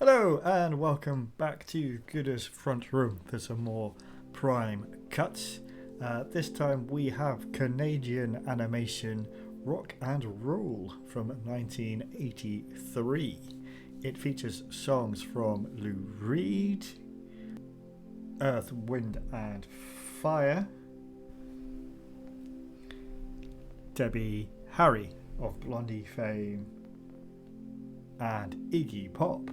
Hello and welcome back to Gooders Front Room for some more Prime Cutz. This time we have Canadian animation Rock and Roll from 1983. It features songs from Lou Reed, Earth, Wind and Fire, Debbie Harry of Blondie fame, and Iggy Pop.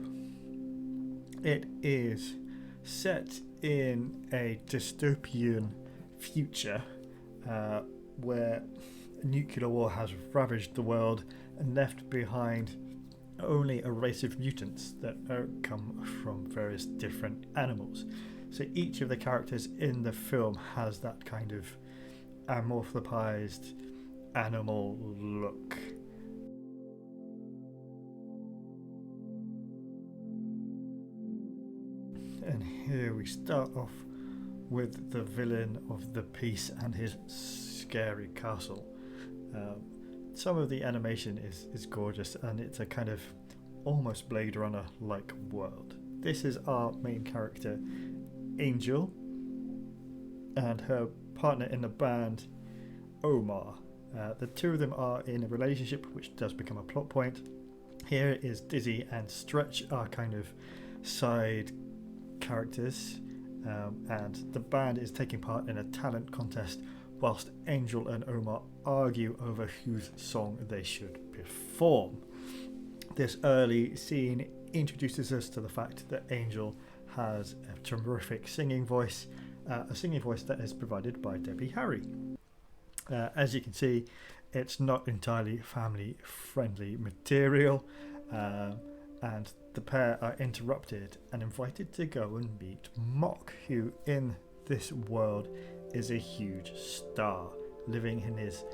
It is set in a dystopian future where nuclear war has ravaged the world and left behind only a race of mutants that come from various different animals. So each of the characters in the film has that kind of amorphized animal look. And here we start off with the villain of the piece and his scary castle. Some of the animation is gorgeous, and it's a kind of almost Blade Runner-like world. This is our main character, Angel, and her partner in the band, Omar. The two of them are in a relationship, which does become a plot point. Here is Dizzy and Stretch, our kind of side characters, and the band is taking part in a talent contest whilst Angel and Omar argue over whose song they should perform. This early scene introduces us to the fact that Angel has a terrific singing voice, a singing voice that is provided by Debbie Harry. As you can see, it's not entirely family friendly material, and the pair are interrupted and invited to go and meet Mock, who in this world is a huge star, living in his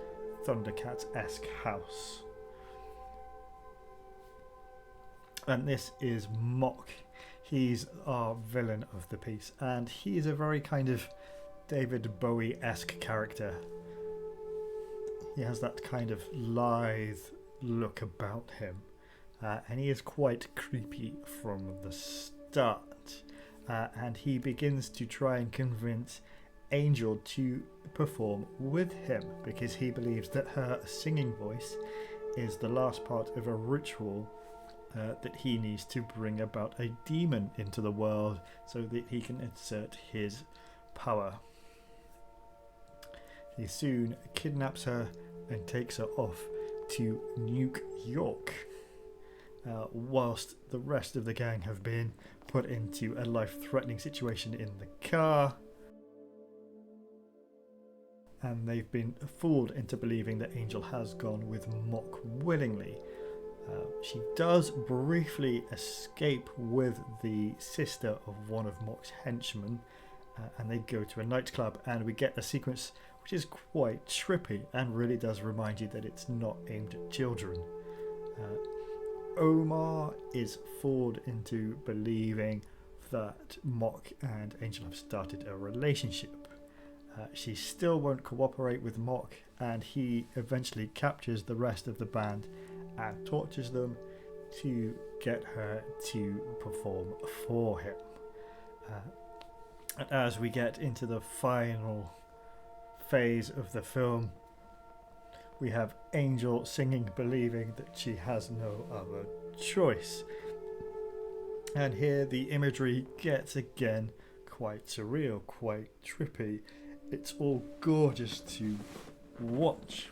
Thundercats-esque house. And this is Mock. He's our villain of the piece, and he's a very kind of David Bowie-esque character. He has that kind of lithe look about him. And he is quite creepy from the start, and he begins to try and convince Angel to perform with him because he believes that her singing voice is the last part of a ritual that he needs to bring about a demon into the world so that he can assert his power. He soon kidnaps her and takes her off to New York. Whilst the rest of the gang have been put into a life-threatening situation in the car, and they've been fooled into believing that Angel has gone with Mock willingly. She does briefly escape with the sister of one of Mock's henchmen, and they go to a nightclub, and we get a sequence which is quite trippy and really does remind you that it's not aimed at children. Omar is fooled into believing that Mock and Angel have started a relationship. She still won't cooperate with Mock, and he eventually captures the rest of the band and tortures them to get her to perform for him. And as we get into the final phase of the film, we have Angel singing, believing that she has no other choice. And here the imagery gets again quite surreal, quite trippy. It's all gorgeous to watch.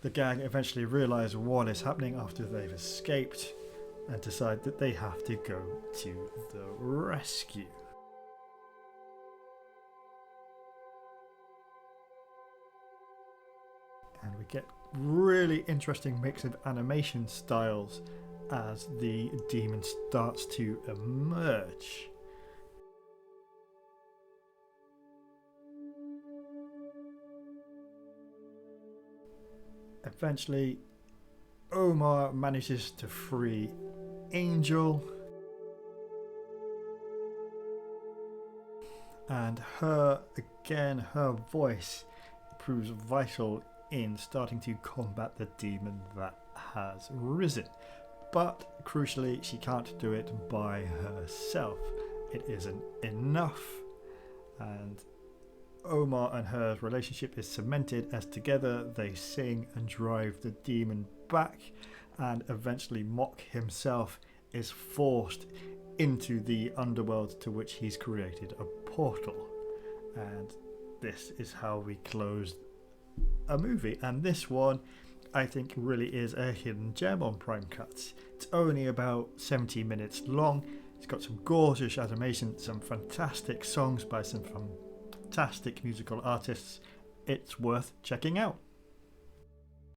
The gang eventually realise what is happening after they've escaped and decide that they have to go to the rescue. And we get really interesting mix of animation styles as the demon starts to emerge. Eventually, Omar manages to free Angel, and her voice proves vital in starting to combat the demon that has risen. but crucially she can't do it by herself. It isn't enough, and Omar and her relationship is cemented as together they sing and drive the demon back, and eventually Mock himself is forced into the underworld to which he's created a portal. And this is how we close a movie, and this one I think really is a hidden gem on Prime Cutz. It's only about 70 minutes long. It's got some gorgeous animation, some fantastic songs by some fantastic musical artists. It's worth checking out.